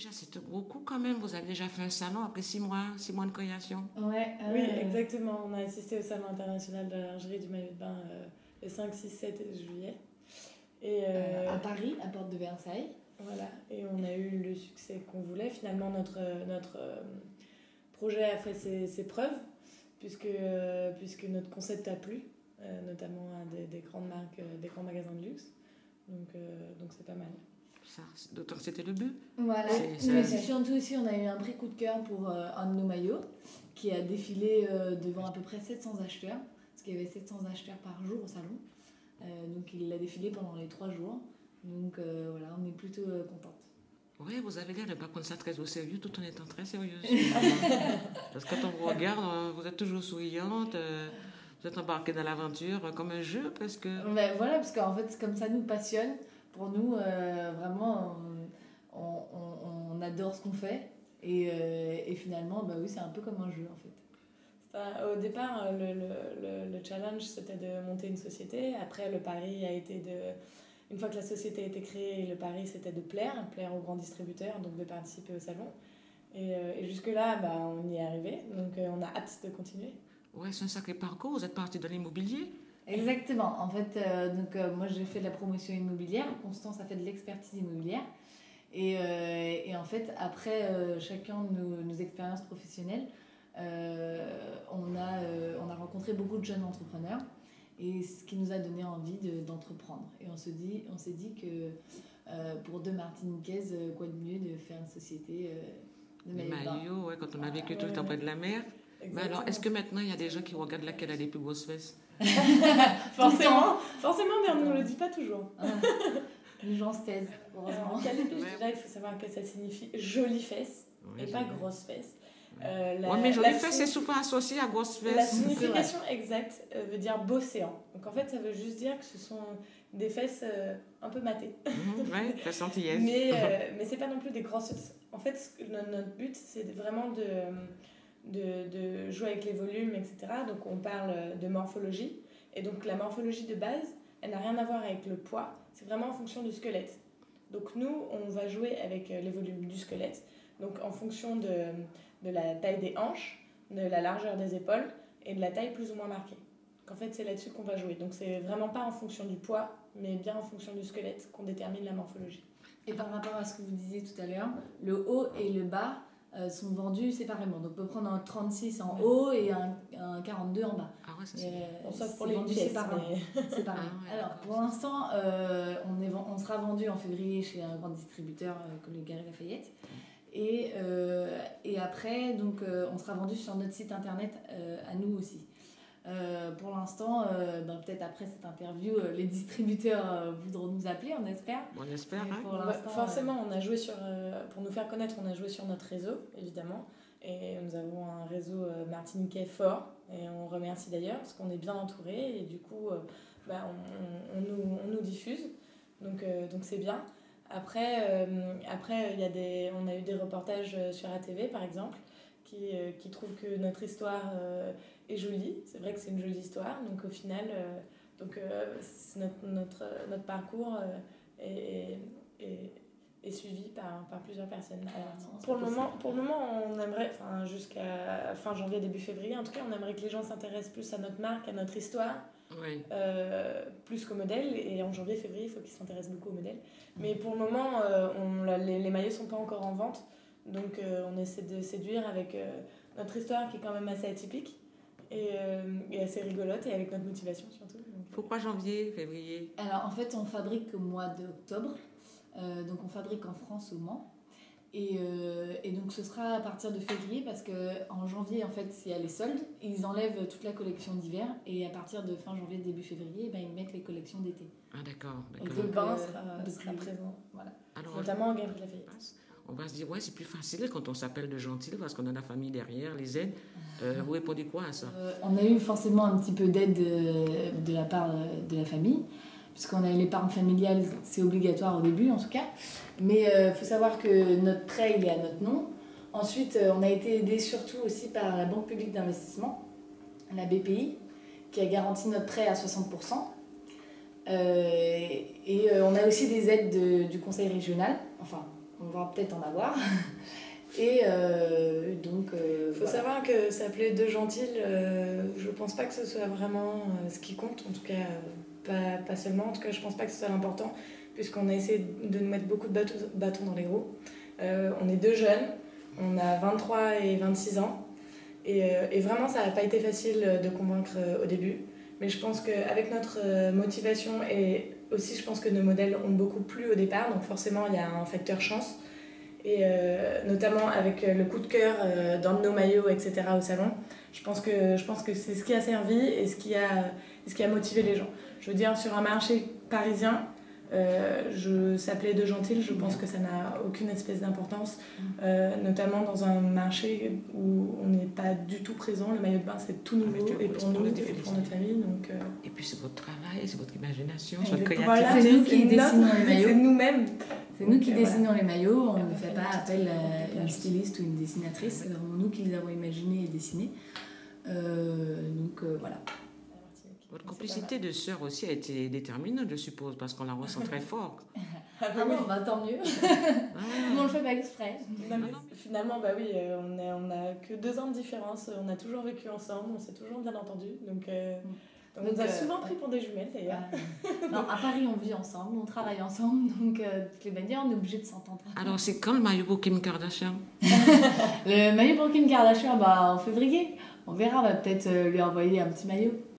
Déjà, c'est un gros coup quand même. Vous avez déjà fait un salon après 6 mois de création. Ouais, oui, exactement. On a assisté au Salon international de la lingerie du maillot de bain le 5, 6, 7 juillet. Et, à Paris, à Porte de Versailles. Voilà, et on a eu le succès qu'on voulait. Finalement, notre projet a fait ses preuves, puisque notre concept a plu, notamment à des grandes marques, des grands magasins de luxe. Donc c'est pas mal. Ça, d'autant que c'était le but. Voilà, mais c'est surtout aussi, on a eu un vrai coup de cœur pour un de nos maillots qui a défilé devant à peu près 700 acheteurs, parce qu'il y avait 700 acheteurs par jour au salon. Donc il l'a défilé pendant les 3 jours. Donc voilà, on est plutôt contente. Oui, vous avez l'air de ne pas prendre ça très au sérieux tout en étant très sérieuse. Parce que quand on vous regarde, vous êtes toujours souriante, vous êtes embarquée dans l'aventure comme un jeu. Parce que... Ben, voilà, parce qu'en fait, comme ça nous passionne. Pour nous, vraiment, on adore ce qu'on fait. Et finalement, bah oui, c'est un peu comme un jeu en fait. Au départ, le challenge, c'était de monter une société. Après, le pari a été de... Une fois que la société a été créée, le pari, c'était de plaire aux grands distributeurs, donc de participer au salon. Et jusque-là, bah, on y est arrivé. Donc, on a hâte de continuer. Ouais, c'est un sacré parcours. Vous êtes partie de l'immobilier. Exactement. En fait, moi, j'ai fait de la promotion immobilière. Constance a fait de l'expertise immobilière. Et en fait, après chacun de nos expériences professionnelles, on a rencontré beaucoup de jeunes entrepreneurs. Et ce qui nous a donné envie d'entreprendre. Et on s'est dit que pour deux Martiniquaises, quoi de mieux de faire une société de maillots. Ouais, quand on a vécu tout le temps près de la mer. Mais alors, est-ce que maintenant, il y a des gens qui regardent laquelle a les plus grosses fesses? Forcément, mais on ne nous le dit pas toujours. Les gens se taisent, heureusement. Déjà, il faut savoir que ça signifie jolie fesse et pas grosse fesse. Mais jolie fesse, c'est souvent associé à grosse fesse. La signification exacte veut dire beau séant. Donc en fait, ça veut juste dire que ce sont des fesses un peu matées. Oui, fesses antillaises. Mais c'est pas non plus des grosses fesses. En fait, notre but, c'est vraiment de jouer avec les volumes, etc. Donc on parle de morphologie. Et donc la morphologie de base, elle n'a rien à voir avec le poids. C'est vraiment en fonction du squelette. Donc nous, on va jouer avec les volumes du squelette. Donc en fonction de la taille des hanches, de la largeur des épaules et de la taille plus ou moins marquée. Donc en fait, c'est là-dessus qu'on va jouer. Donc c'est vraiment pas en fonction du poids, mais bien en fonction du squelette qu'on détermine la morphologie. Et par rapport à ce que vous disiez tout à l'heure, le haut et le bas sont vendus séparément. Donc on peut prendre un 36 en haut et un 42 en bas. Ah ouais, ça c'est... On s'offre pour les pièces. Séparément. Mais... Alors pour l'instant, on sera vendu en février chez un grand distributeur comme les Galeries Lafayette. Et après, donc, on sera vendu sur notre site internet à nous aussi. Pour l'instant, peut-être après cette interview, les distributeurs voudront nous appeler, on espère. On espère, hein. Forcément, on a joué pour nous faire connaître, on a joué sur notre réseau, évidemment. Et nous avons un réseau martiniquais fort. Et on remercie d'ailleurs, parce qu'on est bien entouré. Et du coup, on nous diffuse. Donc c'est bien. Après on a eu des reportages sur ATV, par exemple, qui trouvent que notre histoire est jolie. C'est vrai que c'est une jolie histoire. Donc, au final, notre parcours est suivi par plusieurs personnes. Alors, pour le moment, on aimerait, jusqu'à fin janvier, début février, en tout cas, on aimerait que les gens s'intéressent plus à notre marque, à notre histoire. Oui. Plus qu'au modèle, et en janvier février il faut qu'ils s'intéressent beaucoup au modèle, mais pour le moment les maillots sont pas encore en vente, donc on essaie de séduire avec notre histoire qui est quand même assez atypique et assez rigolote, et avec notre motivation surtout. Pourquoi janvier, février? Alors en fait on fabrique au mois d'octobre, donc on fabrique en France au Mans. Et donc ce sera à partir de février, parce qu'en janvier, en fait, il y a les soldes, ils enlèvent toute la collection d'hiver, et à partir de fin janvier, début février, ils mettent les collections d'été. Ah d'accord. Et le bain sera présent, voilà. Alors, notamment en Galeries Lafayette. On va se dire, c'est plus facile quand on s'appelle de Gentil, parce qu'on a la famille derrière, les aides. Vous répondez quoi à ça? On a eu forcément un petit peu d'aide de la part de la famille, puisqu'on a l'épargne familiale, c'est obligatoire au début en tout cas. Mais il faut savoir que notre prêt, il est à notre nom. Ensuite, on a été aidé surtout aussi par la Banque publique d'investissement, la BPI, qui a garanti notre prêt à 60%. On a aussi des aides du conseil régional, enfin on va peut-être en avoir. Et donc... Faut savoir que s'appeler Deux Gentils, je pense pas que ce soit vraiment ce qui compte, en tout cas pas seulement, en tout cas je pense pas que ce soit l'important, puisqu'on a essayé de nous mettre beaucoup de bâtons dans les roues. On est deux jeunes, on a 23 et 26 ans, et vraiment ça n'a pas été facile de convaincre au début, mais je pense qu'avec notre motivation et aussi je pense que nos modèles ont beaucoup plu au départ, donc forcément il y a un facteur chance. Et notamment avec le coup de cœur dans nos maillots, etc. au salon, je pense que c'est ce qui a servi et ce qui a motivé les gens. Je veux dire, sur un marché parisien, s'appelait Deux Gentils, je pense que ça n'a aucune espèce d'importance, notamment dans un marché où on n'est pas du tout présent. Le maillot de bain, c'est tout nouveau, et pour nous, et pour notre famille. Donc, Et puis c'est votre travail, c'est votre imagination, c'est votre créativité. voilà, c'est nous qui dessinons les maillots. C'est nous-mêmes. C'est nous qui dessinons les maillots, on ne fait pas appel à une styliste ou une dessinatrice, c'est vraiment nous qui les avons imaginés et dessinés. Donc voilà. Votre complicité de sœur aussi a été déterminante, je suppose, parce qu'on la ressent très fort. Ah bon, bah, tant mieux. On le fait pas exprès. Finalement, bah oui, on a que 2 ans de différence, on a toujours vécu ensemble, on s'est toujours bien entendu. Donc on nous a souvent pris pour des jumelles d'ailleurs. Non, à Paris, on vit ensemble, on travaille ensemble, donc de toutes les manières, on est obligé de s'entendre. Alors, c'est quand le maillot pour Kim Kardashian? Le maillot pour Kim Kardashian, bah, en février. On verra, on va peut-être lui envoyer un petit maillot.